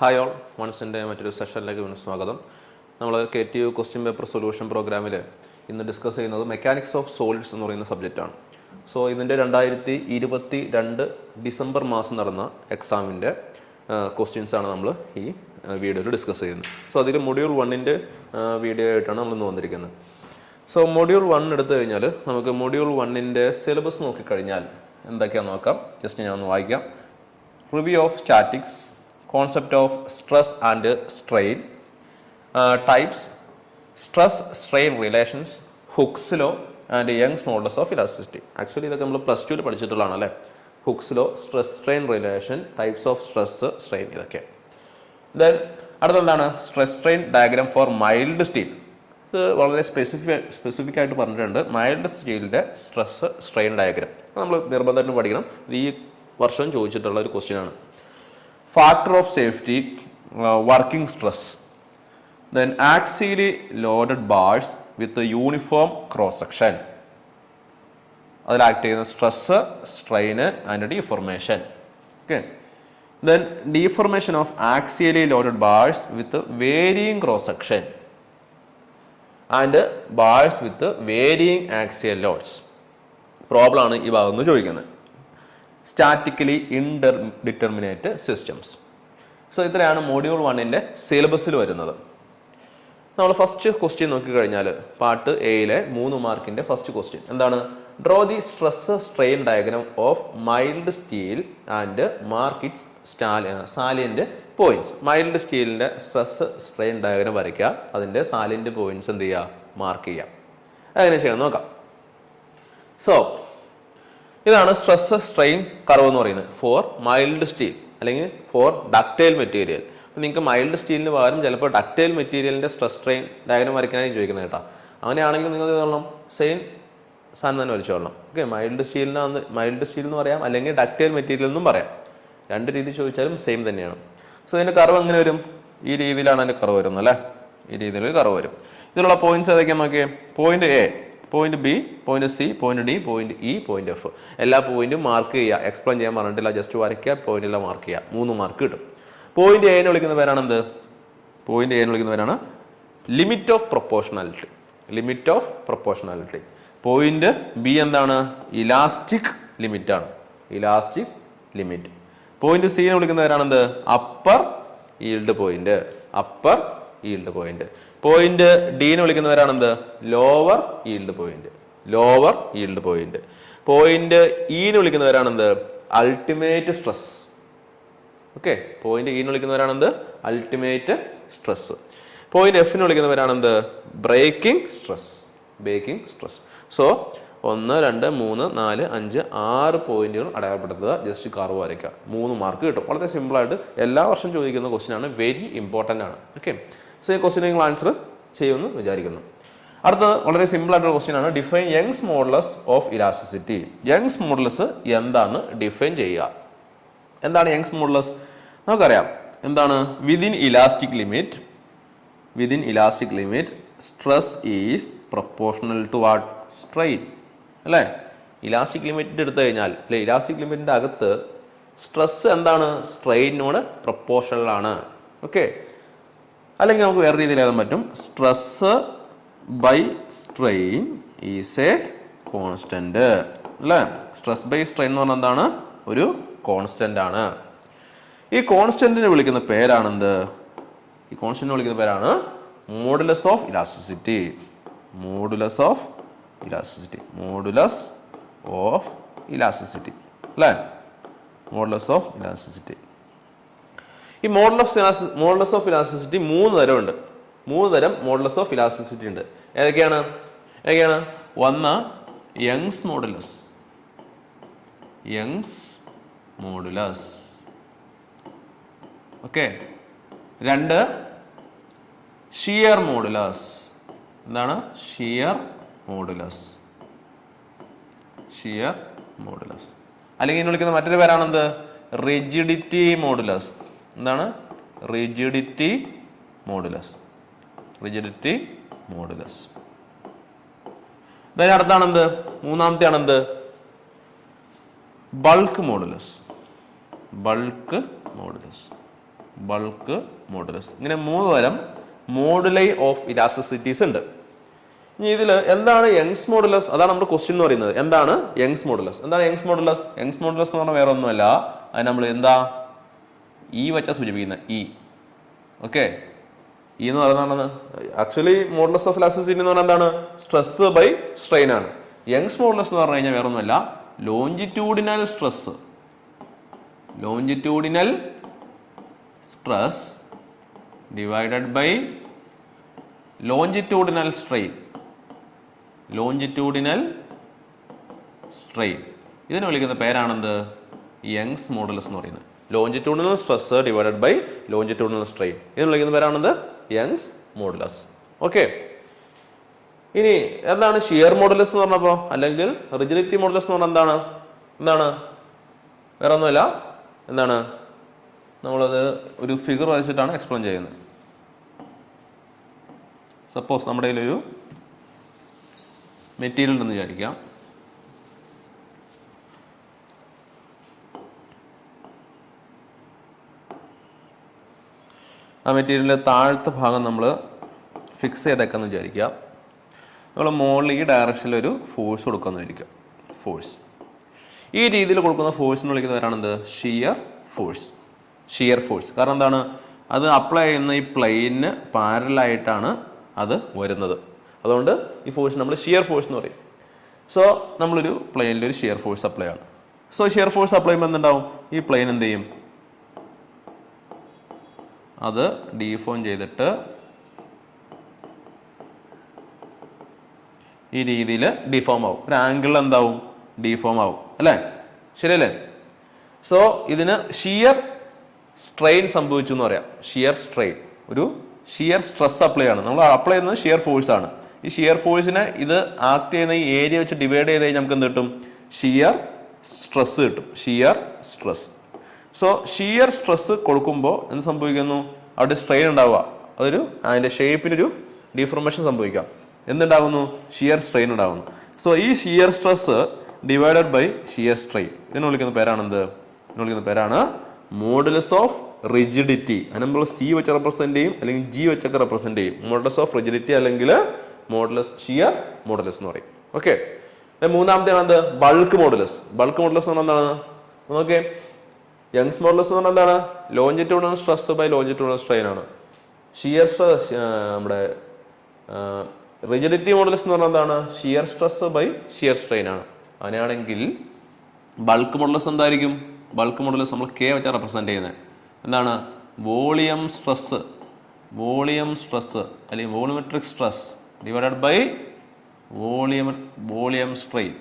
Hi all, വൺസിൻ്റെ മറ്റൊരു സെഷനിലേക്ക് സ്വാഗതം. നമ്മൾ KTU ക്വസ്റ്റ്യൻ പേപ്പർ സൊല്യൂഷൻ പ്രോഗ്രാമിൽ ഇന്ന് ഡിസ്കസ് ചെയ്യുന്നത് മെക്കാനിക്സ് ഓഫ് സോളിഡ്സ് എന്ന് പറയുന്ന സബ്ജക്റ്റാണ്. സോ ഇതിൻ്റെ 2022 ഡിസംബർ മാസം നടന്ന എക്സാമിൻ്റെ ക്വസ്റ്റ്യൻസാണ് നമ്മൾ ഈ വീഡിയോയിൽ ഡിസ്കസ് ചെയ്യുന്നത്. സോ അതിൽ മൊഡ്യൂൾ 1ൻ്റെ വീഡിയോ ആയിട്ടാണ് നമ്മൾ ഇന്ന് വന്നിരിക്കുന്നത്. സോ മൊഡ്യൂൾ 1 എടുത്തു കഴിഞ്ഞാൽ നമുക്ക് മൊഡ്യൂൾ 1ൻ്റെ സിലബസ് നോക്കിക്കഴിഞ്ഞാൽ എന്തൊക്കെയാണെന്ന് നോക്കാം. ജസ്റ്റ് ഞാൻ ഒന്ന് വായിക്കാം. Review of statics, concept of stress and strain, types, stress strain relations, Hooke's law and Young's modulus of elasticity. Actually ഇതൊക്കെ നമ്മൾ +2 പഠിച്ചിട്ടുള്ളതാണ് അല്ലേ. Hooke's law, stress strain relation, types of stress strain ഇതൊക്കെ. Then അടുത്തെന്താണ് stress strain diagram for mild steel. ഇത് വളരെ specific ആയിട്ട് പറഞ്ഞിട്ടുണ്ട്. Mild സ്റ്റീലിൻ്റെ സ്ട്രെസ് സ്ട്രെയിൻ ഡയഗ്രാം നമ്മൾ നിർബന്ധമായിട്ടും പഠിക്കണം. ഈ വർഷം ചോദിച്ചിട്ടുള്ള ഒരു ക്വസ്റ്റ്യൻ ആണ്. Factor of safety, working stress, then axially loaded bars with a uniform cross section. അതിൽ ആക്ട് ചെയ്യുന്ന stress, strain and deformation. Okay, then deformation of axially loaded bars with varying cross section and bars with varying axial loads. Problem ആണ് ഈ ഭാഗത്ത് നിന്ന് ചോദിക്കുന്നത്. Statically indeterminate systems. So ഇത്രയാണ് module 1ൻ്റെ സിലബസിൽ വരുന്നത്. നമ്മൾ ഫസ്റ്റ് ക്വസ്റ്റ്യൻ നോക്കിക്കഴിഞ്ഞാൽ പാർട്ട് എയിലെ 3 മാർക്കിൻ്റെ ഫസ്റ്റ് ക്വസ്റ്റ്യൻ എന്താണ്? Draw the stress strain diagram of mild steel and mark it's salient points. Mild സ്റ്റീലിൻ്റെ സ്ട്രെസ് സ്ട്രെയിൻ ഡയഗ്രാം വരയ്ക്കുക, അതിൻ്റെ സാലിയന്റ് പോയിന്റ്സ് എന്ത് ചെയ്യുക? മാർക്ക് ചെയ്യുക. എങ്ങനെ ചെയ്യണം നോക്കാം. സോ ഇതാണ് സ്ട്രെസ് സ്ട്രെയിൻ കർവ് എന്ന് പറയുന്നത് ഫോർ മൈൽഡ് സ്റ്റീൽ അല്ലെങ്കിൽ ഫോർ ഡക്റ്റൈൽ മെറ്റീരിയൽ. അപ്പോൾ നിങ്ങൾക്ക് മൈൽഡ് സ്റ്റീലിന് പകരം ചിലപ്പോൾ ഡക്റ്റൈൽ മെറ്റീരിയലിൻ്റെ സ്ട്രെസ് സ്ട്രെയിൻ ഡയഗ്രാം വരയ്ക്കാനായി ചോദിക്കുന്നത് കേട്ടോ. അങ്ങനെയാണെങ്കിൽ നിങ്ങൾ ഇതൊന്നും സെയിം സാധനം തന്നെ വരച്ചോളണം. ഓക്കെ, മൈൽഡ് സ്റ്റീൽ എന്ന് പറയാം, അല്ലെങ്കിൽ ഡക്റ്റൈൽ മെറ്റീരിയൽ എന്നും പറയാം. രണ്ട് രീതി ചോദിച്ചാലും സെയിം തന്നെയാണ്. സോ ഇതിൻ്റെ കർവ് എങ്ങനെ വരും? ഈ രീതിയിലാണ് അതിൻ്റെ കർവ് വരുന്നത് അല്ലേ. ഈ രീതിയിൽ കർവ് വരും. ഇതിലുള്ള പോയിന്റ്സ് ഏതൊക്കെയാണ് നോക്കിയേ. Point A, point B, point C, point D, point E, point F. എല്ലാ പോയിന്റും മാർക്ക് ചെയ്യുക. എക്സ്പ്ലെയിൻ ചെയ്യാൻ പറഞ്ഞിട്ടില്ല, ജസ്റ്റ് വരയ്ക്കുക, പോയിന്റെല്ലാം മാർക്ക് ചെയ്യുക. 3 മാർക്ക് കിട്ടും. പോയിന്റ് എ എന്ന് വിളിക്കുന്ന പേരാണ് എന്ത്? പോയിന്റ് എ എന്ന് വിളിക്കുന്ന പേരാണ് limit of proportionality. Limit of proportionality. Point B എന്താണ്? ഇലാസ്റ്റിക് ലിമിറ്റ് ആണ്. Elastic limit. പോയിന്റ് സി എന്ന് വിളിക്കുന്ന പേരാണ് എന്ത്? Upper yield point. Upper yield point. Point D എന്ന് വിളിക്കുന്നവരാണ് എന്ത്? Lower yield point. Lower yield point. Point E എന്ന് വിളിക്കുന്നവരാണ് എന്ത്? Ultimate stress. Okay, point E എന്ന് വിളിക്കുന്നവരാണ് എന്ത്? Ultimate stress. പോയിന്റ് എഫ് എന്ന് വിളിക്കുന്നവരാണ് എന്ത്? Breaking stress. Breaking stress. So 1, 2, 3, 4, 5, 6 പോയിന്റുകൾ അടയാളപ്പെടുത്തുക. ജസ്റ്റ് കർവ് വരയ്ക്കുക. 3 മാർക്ക് കിട്ടും. വളരെ സിമ്പിളായിട്ട് എല്ലാ വർഷം ചോദിക്കുന്ന ക്വസ്റ്റ്യൻ ആണ്. വെരി ഇമ്പോർട്ടൻ്റ് ആണ്. ഓക്കെ, സോ ഈ ക്വസ്റ്റ്യൻ നിങ്ങൾ ആൻസർ ചെയ്യുമെന്ന് വിചാരിക്കുന്നു. അടുത്തത് വളരെ സിമ്പിൾ ആയിട്ടുള്ള ക്വസ്റ്റ്യൻ ആണ്. Define Young's modulus of elasticity. Young's modulus എന്താണെന്ന് ഡിഫൈൻ ചെയ്യുക. എന്താണ് യങ്സ് മോഡുലസ്? നമുക്കറിയാം എന്താണ്. Within elastic limit, within elastic limit stress is proportional to what? Strain അല്ലേ. ഇലാസ്റ്റിക് ലിമിറ്റ് എടുത്തു കഴിഞ്ഞാൽ അല്ലെ, ഇലാസ്റ്റിക് ലിമിറ്റിൻ്റെ അകത്ത് സ്ട്രെസ് എന്താണ്? സ്ട്രെയിനോട് പ്രൊപ്പോർഷണൽ ആണ്. ഓക്കെ, അല്ലെങ്കിൽ നമുക്ക് വേറെ രീതിയിൽ എഴുതാൻ പറ്റും. Stress by strain is a constant അല്ലേ. സ്ട്രെസ് ബൈ സ്ട്രെയിൻ എന്ന് പറഞ്ഞാൽ എന്താണ്? ഒരു കോൺസ്റ്റന്റ് ആണ്. ഈ കോൺസ്റ്റന്റിനെ വിളിക്കുന്ന പേരാണെന്ത്? ഈ കോൺസ്റ്റന്റിനെ വിളിക്കുന്ന പേരാണ് modulus of elasticity. Modulus of elasticity. Modulus of elasticity അല്ലേ. Modulus of elasticity. ഈ മോഡുലസ് ഓഫ് ഇലാസ്റ്റിസിറ്റി 3 തരമുണ്ട്. 3 തരം മോഡുലസ് ഓഫ് ഇലാസ്റ്റിസിറ്റി ഉണ്ട്. ഏതൊക്കെയാണ്? 1 Young's modulus. Young's modulus. Okay. 2 shear modulus. എന്താണ്? Shear modulus. Shear modulus. അല്ലെങ്കിൽ ഇനി വിളിക്കുന്ന മറ്റൊരു പേരാണെന്ത്? Rigidity modulus. എന്താണ്? Rigidity modulus. Rigidity modulus. അടുത്താണെന്ത്? മൂന്നാമത്തെ ആണെന്ത്? Bulk modulus. Bulk modulus. Bulk modulus. ഇങ്ങനെ 3 തരം മോഡുലൈ ഓഫ് ഇലാസ്റ്റിസിറ്റീസ് ഉണ്ട്. ഇനി ഇതിൽ എന്താണ് യങ്സ് മോഡുലസ്? അതാണ് നമ്മുടെ ക്വസ്റ്റ്യൻ എന്ന് പറയുന്നത്. എന്താണ് യങ്സ് മോഡുലസ്? എന്താണ് യങ്സ് മോഡുലസ്? യങ്സ് മോഡുലസ് എന്ന് പറഞ്ഞാൽ വേറെ ഒന്നുമല്ല, അത് നമ്മൾ എന്താ ഇ വെച്ചാൽ സൂചിപ്പിക്കുന്നത്. ഇ. ഓക്കെ, ഇ എന്ന് പറയുന്നത് ആക്ച്വലി മോഡുലസ് ഓഫ് ഇലാസ്റ്റിസിറ്റി എന്ന് പറഞ്ഞാൽ എന്താണ്? സ്ട്രെസ് ബൈ സ്ട്രെയിൻ ആണ്. യങ്സ് മോഡുലസ് എന്ന് പറഞ്ഞു കഴിഞ്ഞാൽ വേറെ ഒന്നുമല്ല, longitudinal stress. Longitudinal stress divided by longitudinal strain. Longitudinal strain, ഇതിനെ വിളിക്കുന്ന പേരാണെന്ത്? യങ്സ് മോഡുലസ് എന്ന് പറയുന്നത്. Longitudinal stress divided by longitudinal strain, ഇതിനെ വിളിക്കുന്ന പേരാണെന്ത്? Young's modulus. ഓക്കെ, ഇനി എന്താണ് ഷിയർ മോഡുലസ് എന്ന് പറഞ്ഞപ്പോൾ, അല്ലെങ്കിൽ റിജിഡിറ്റി മോഡുലസ് എന്ന് പറഞ്ഞാൽ എന്താണ്? വേറെ ഒന്നുമല്ല, എന്താണ്? നമ്മളത് ഒരു ഫിഗർ വരച്ചിട്ടാണ് എക്സ്പ്ലെയിൻ ചെയ്യുന്നത്. സപ്പോസ് നമ്മുടെ കയ്യിലൊരു മെറ്റീരിയൽ ഉണ്ടെന്ന് വിചാരിക്കാം. ആ മെറ്റീരിയലിൻ്റെ താഴത്തെ ഭാഗം നമ്മൾ ഫിക്സ് ചെയ്തേക്കാന്ന് വിചാരിക്കുക. നമ്മൾ മുകളിൽ ഈ ഡയറക്ഷനിൽ ഒരു ഫോഴ്സ് കൊടുക്കാമെന്ന് വിചാരിക്കുക. ഫോഴ്സ് ഈ രീതിയിൽ കൊടുക്കുന്ന ഫോഴ്സിന് വിളിക്കുന്ന പേരാണെന്ത്? Shear force. Shear force. കാരണം എന്താണ്? അത് അപ്ലൈ ചെയ്യുന്ന ഈ പ്ലെയിനിന് പാരലായിട്ടാണ് അത് വരുന്നത്. അതുകൊണ്ട് ഈ ഫോഴ്സ് നമ്മൾ ഷിയർ ഫോഴ്സ് എന്ന് പറയും. സോ നമ്മളൊരു പ്ലെയിനിൽ ഒരു ഷിയർ ഫോഴ്സ് അപ്ലൈ ആണ്. സോ ഷിയർ ഫോഴ്സ് അപ്ലൈ ചെയ്യുമ്പോൾ എന്തുണ്ടാവും? ഈ പ്ലെയിൻ എന്ത് ചെയ്യും? അത് ഡീഫോം ചെയ്തിട്ട് ഈ രീതിയിൽ ഡിഫോം ആവും. ഒരു ആംഗിൾ എന്താവും? ഡിഫോം ആവും, അല്ലേ? ശരിയല്ലേ? സോ ഇതിന് ഷിയർ സ്ട്രെയിൻ സംഭവിച്ചു എന്ന് പറയാം. ഷിയർ സ്ട്രെയിൻ, ഒരു ഷിയർ സ്ട്രെസ് അപ്ലൈ ആണ്. നമ്മൾ അപ്ലൈ ചെയ്യുന്നത് ഷിയർ ഫോഴ്സ് ആണ്. ഈ ഷിയർ ഫോഴ്സിനെ ഇത് ആക്ട് ചെയ്യുന്ന ഈ ഏരിയ വെച്ച് ഡിവൈഡ് ചെയ്ത് കഴിഞ്ഞാൽ നമുക്ക് എന്ത് കിട്ടും? ഷിയർ സ്ട്രെസ് കിട്ടും. Shear stress. So shear stress കൊടുക്കുമ്പോൾ എന്ത് സംഭവിക്കുന്നു? അവിടെ സ്ട്രെയിൻ ഉണ്ടാവുക. അതൊരു അതിൻ്റെ ഷേപ്പിനൊരു ഡിഫോർമേഷൻ സംഭവിക്കാം. എന്തുണ്ടാകുന്നു? ഷിയർ സ്ട്രെയിൻ ഉണ്ടാകുന്നു. സോ ഈ shear stress divided by shear strain, ഇതിനെ വിളിക്കുന്ന പേരാണെന്ത്? ഇതിനെ വിളിക്കുന്ന പേരാണ് മോഡുലസ് ഓഫ് റിജിഡിറ്റി. അത് നമ്മൾ സി വെച്ച് റെപ്രസെന്റ് ചെയ്യും, അല്ലെങ്കിൽ ജി വെച്ചൊക്കെ റെപ്രസെന്റ് ചെയ്യും. മോഡുലസ് ഓഫ് റിജിഡിറ്റി അല്ലെങ്കിൽ മോഡുലസ് ഷിയർ മോഡുലസ് എന്ന് പറയും. ഓക്കെ, മൂന്നാമത്തെ എന്ത്? Bulk modulus. ബൾക്ക് മോഡുലസ് എന്ന് പറഞ്ഞാൽ എന്താണ്? ഓക്കെ, യങ്സ് മോഡുലസ് എന്ന് പറഞ്ഞാൽ എന്താണ്? Longitudinal stress by longitudinal strain ആണ്. ഷിയർ സ്ട്രെസ്, നമ്മുടെ റിജിഡിറ്റി മോഡുലസ് എന്ന് പറഞ്ഞാൽ എന്താണ്? Shear stress by shear strain ആണ്. അങ്ങനെയാണെങ്കിൽ ബൾക്ക് മോഡുലസ് എന്തായിരിക്കും? ബൾക്ക് മോഡുലസ് നമ്മൾ കെ വെച്ചാണ് റെപ്രസെന്റ് ചെയ്യുന്നത്. എന്താണ്? Volume stress. വോളിയം സ്ട്രെസ് അല്ലെങ്കിൽ volumetric stress divided by volume strain.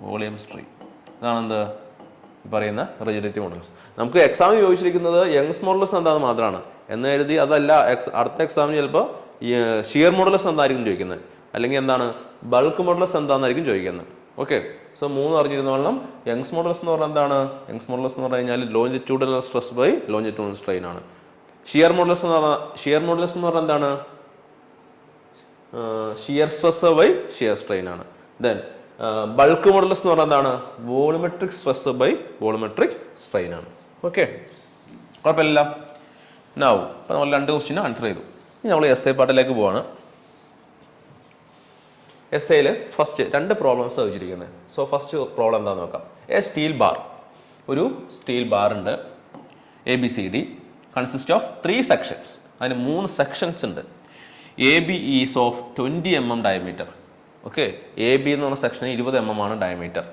Volume strain, ഇതാണെന്ത് പറയുന്ന റിജിഡിറ്റി മോഡുലസ്. നമുക്ക് എക്സാമിന് ചോദിച്ചിരിക്കുന്നത് യങ്സ് മോഡുലസ് എന്താണെന്ന് മാത്രമാണ് എന്ന് കരുതി അതല്ല അടുത്ത എക്സാമിന് ചിലപ്പോൾ ഷിയർ മോഡുലസ് എന്തായിരിക്കും ചോദിക്കുന്നത്, അല്ലെങ്കിൽ എന്താണ് ബൾക്ക് മോഡുലസ് എന്താണെന്നായിരിക്കും ചോദിക്കുന്നത്. ഓക്കെ, സോ 3 അറിഞ്ഞിരുന്നോളണം. യങ്സ് മോഡുലസ് എന്ന് പറഞ്ഞാൽ എന്താണ്? യങ്സ് മോഡുലസ് എന്ന് പറഞ്ഞു കഴിഞ്ഞാൽ longitudinal stress by longitudinal strain ആണ്. ഷിയർ മോഡുലസ് എന്ന് പറഞ്ഞാൽ എന്താണ്? Shear stress by shear strain ആണ്. ദെൻ ബൾക്ക് മോഡുലസ് എന്ന് പറഞ്ഞാൽ എന്താണ്? Volumetric stress by volumetric strain ആണ്. ഓക്കെ, കുഴപ്പമില്ല. നൗ ഇപ്പം നമ്മൾ 2 ക്വസ്റ്റ്യൻ ആൻസർ ചെയ്തു. ഇനി നമ്മൾ എസ് ഐ പാർട്ടിലേക്ക് പോവാണ്. എസ് ഐയിൽ ഫസ്റ്റ് 2 പ്രോബ്ലംസ് ചോദിച്ചിരിക്കുന്നത്. സോ ഫസ്റ്റ് പ്രോബ്ലം എന്താണെന്ന് നോക്കാം. എ സ്റ്റീൽ ബാർ, ഒരു സ്റ്റീൽ ബാർ ഉണ്ട്. ABCD consist of 3 sections. അതിന് 3 സെക്ഷൻസ് ഉണ്ട്. AB is of 20 mm diameter. Okay, AB എന്ന് പറഞ്ഞ സെക്ഷന് 20 mm ആണ് ഡയമീറ്റർ.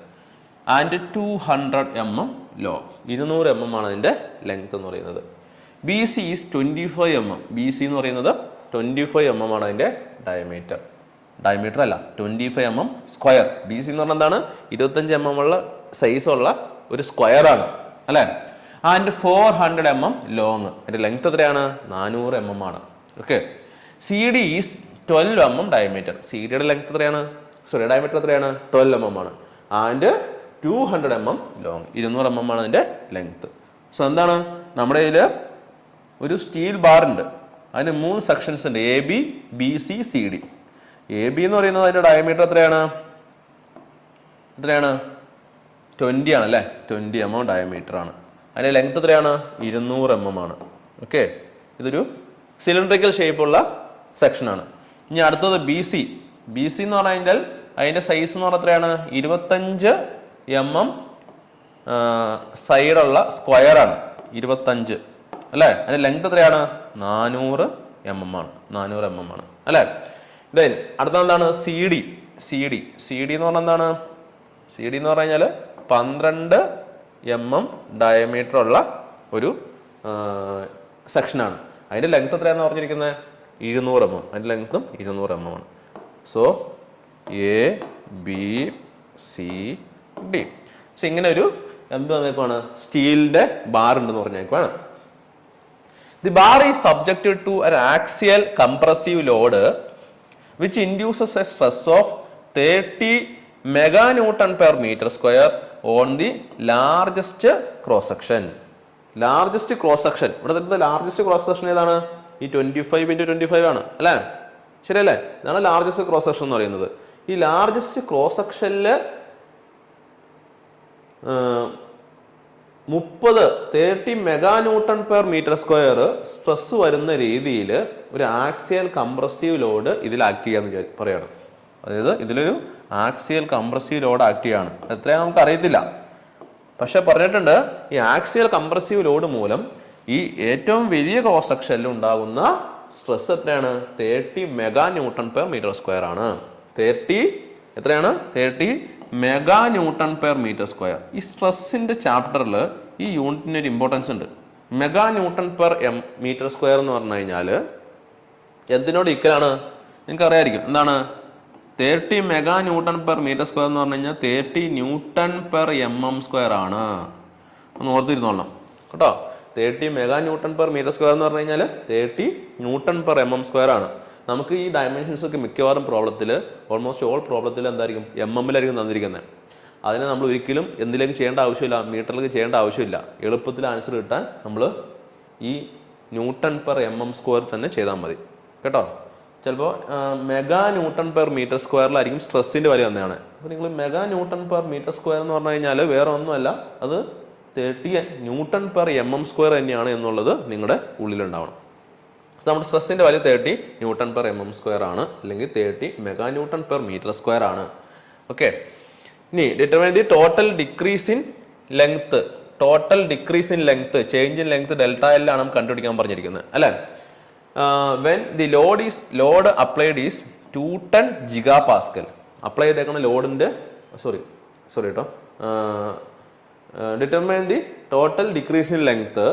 ആൻഡ് 200 mm ലോ, 200 mm ആണ് അതിൻ്റെ ലെങ്ത് എന്ന് പറയുന്നത്. BC is 25 mm. BC എന്ന് പറയുന്നത് 25 mm ആണ് അതിൻ്റെ ഡയമീറ്റർ. ഡയമീറ്റർ അല്ല, 25 mm സ്ക്വയർ. BC എന്ന് പറഞ്ഞാൽ എന്താണ്? 25 mm ഉള്ള സൈസുള്ള ഒരു സ്ക്വയർ ആണ്, അല്ലേ? And 400 mm long. അതിൻ്റെ ലെങ്ത് എത്രയാണ്? 400 mm ആണ്. Okay, CD is 12 mm diameter. CD-യുടെ ലെങ്ത് എത്രയാണ്? ഡയമീറ്റർ എത്രയാണ്? 12 mm ആണ്. ആൻഡ് 200 mm ലോങ്, 200 mm ആണ് അതിൻ്റെ ലെങ്ത്. സോ എന്താണ്? നമ്മുടെ ഇതിൽ ഒരു സ്റ്റീൽ ബാർ ഉണ്ട്. അതിന് 3 സെക്ഷൻസ് ഉണ്ട്. AB, BC, CD. AB എന്ന് പറയുന്നത് അതിൻ്റെ ഡയമീറ്റർ എത്രയാണ്? 20 ആണ്, അല്ലേ? 20 mm ഡയമീറ്റർ ആണ്. അതിൻ്റെ ലെങ്ത് എത്രയാണ്? 200 mm ആണ്. ഓക്കെ, ഇതൊരു സിലിണ്ടറിക്കൽ ഷേപ്പുള്ള സെക്ഷനാണ്. ഇനി അടുത്തത് ബി സി. ബി സി എന്ന് പറഞ്ഞു കഴിഞ്ഞാൽ അതിൻ്റെ സൈസ് എന്ന് പറഞ്ഞാൽ എത്രയാണ്? 25 mm സൈഡുള്ള സ്ക്വയറാണ്. 25 അല്ലേ? അതിൻ്റെ ലെങ്ത് എത്രയാണ്? 400 mm ആണ്. 400 mm ആണ് അല്ലേ? ദെൻ അടുത്ത എന്താണ്? C D. C D. C D എന്ന് പറഞ്ഞാൽ എന്താണ്? സി ഡി എന്ന് പറഞ്ഞു കഴിഞ്ഞാൽ 12 mm ഡയമീറ്റർ ഉള്ള ഒരു സെക്ഷനാണ്. അതിൻ്റെ ലെങ്ത് എത്രയാണെന്ന് പറഞ്ഞിരിക്കുന്നത്? 200 mm. അതിൻ്റെ ലെങ്ത്തും 200 mm ആണ്. So A B C D. പക്ഷെ ഇങ്ങനെ ഒരു എന്ത് വന്നേക്കാണ്? സ്റ്റീലിൻ്റെ ബാർ ഉണ്ടെന്ന് പറഞ്ഞേക്കാണ്. The bar is subjected to an axial compressive load which induces a stress of 30 meganewton per meter square on the largest cross section. Largest cross section, ഇവിടെ largest cross section ഏതാണ്? ഈ 25 × 25 ആണ് അല്ലേ? ശരിയല്ലേ? ഇതാണ് ലാർജസ്റ്റ് ക്രോസ് സെക്ഷൻ എന്ന് പറയുന്നത്. ഈ ലാർജസ്റ്റ് ക്രോസ് സെക്ഷനിൽ 30 meganewton per metre square stress വരുന്ന രീതിയിൽ ഒരു ആക്സിയൽ കംപ്രസീവ് ലോഡ് ഇതിൽ ആക്ട് ചെയ്യാന്ന് പറയാണ്. അതായത് ഇതിലൊരു ആക്സിയൽ കംപ്രസീവ് ലോഡ് ആക്ട് ചെയ്യാണ്. എത്രയാ നമുക്ക് അറിയത്തില്ല, പക്ഷെ പറഞ്ഞിട്ടുണ്ട് ഈ ആക്സിയൽ കംപ്രസീവ് ലോഡ് മൂലം ഈ ഏറ്റവും വലിയ ക്രോസ് സെക്ഷനിൽ ഉണ്ടാകുന്ന സ്ട്രെസ് എത്രയാണ്? 30 മെഗാന്യൂട്ടൺ പെർ മീറ്റർ സ്ക്വയർ ആണ്. 30 എത്രയാണ്? 30 മെഗാന്യൂട്ടൺ പെർ മീറ്റർ സ്ക്വയർ. ഈ സ്ട്രെസ്സിന്റെ ചാപ്റ്ററിൽ ഈ യൂണിറ്റിന് ഒരു ഇമ്പോർട്ടൻസ് ഉണ്ട്. മെഗാന്യൂട്ടൺ പെർ മീറ്റർ സ്ക്വയർ എന്ന് പറഞ്ഞു കഴിഞ്ഞാൽ എന്തിനോട് ഈക്വലാണ്? നിങ്ങൾക്ക് അറിയായിരിക്കും. എന്താണ് 30 മെഗാന്യൂട്ടൺ പെർ മീറ്റർ സ്ക്വയർ എന്ന് പറഞ്ഞു കഴിഞ്ഞാൽ 30 ന്യൂട്ടൺ പെർ mm സ്ക്വയർ ആണ്. ഒന്ന് ഓർത്തിരുന്നോളണം കേട്ടോ. 30 മെഗാന്യൂട്ടൺ പെർ മീറ്റർ സ്ക്വയർ എന്ന് പറഞ്ഞു കഴിഞ്ഞാൽ 30 ന്യൂട്ടൺ പെർ mm സ്ക്വയർ ആണ്. നമുക്ക് ഈ ഡയമെൻഷൻസ് ഒക്കെ മിക്കവാറും പ്രോബ്ലത്തിൽ, ഓൾമോസ്റ്റ് ഓൾ പ്രോബ്ലത്തിൽ എന്തായിരിക്കും? mm-ലായിരിക്കും തന്നിരിക്കുന്നത്. അതിനെ നമ്മൾ ഒരിക്കലും എന്തിലേക്ക് ചെയ്യേണ്ട ആവശ്യമില്ല, മീറ്ററിലേക്ക് ചെയ്യേണ്ട ആവശ്യമില്ല. എളുപ്പത്തിൽ ആൻസർ കിട്ടാൻ നമ്മൾ ഈ ന്യൂട്ടൺ പെർ mm സ്ക്വയർ തന്നെ ചെയ്താൽ മതി കേട്ടോ. ചിലപ്പോൾ മെഗാന്യൂട്ടൺ പെർ മീറ്റർ സ്ക്വയറിലായിരിക്കും സ്ട്രെസ്സിൻ്റെ വാല്യൂ തന്നെയാണ്. അപ്പോൾ നിങ്ങൾ മെഗാന്യൂട്ടൺ പെർ മീറ്റർ സ്ക്വയർ എന്ന് പറഞ്ഞു കഴിഞ്ഞാൽ വേറെ ഒന്നുമല്ല, അത് 30 ന്യൂട്ടൺ പെർ mm സ്ക്വയർ തന്നെയാണ് എന്നുള്ളത് നിങ്ങളുടെ ഉള്ളിലുണ്ടാവണം. നമ്മുടെ സ്ട്രെസ്സിൻ്റെ value 30 newton per mm square ആണ്, അല്ലെങ്കിൽ 30 മെഗാന്യൂട്ടൺ പെർ മീറ്റർ സ്ക്വയർ ആണ്. ഓക്കെ, ഇനി determine the total decrease in length. Total decrease in length, change in length delta L ആണ് നമുക്ക് കണ്ടുപിടിക്കാൻ പറഞ്ഞിരിക്കുന്നത് അല്ലേ? When the load applied is 210 GPa. Apply ചെയ്തേക്കുന്ന ലോഡിൻ്റെ സോറി കേട്ടോ. Determine the total decrease in length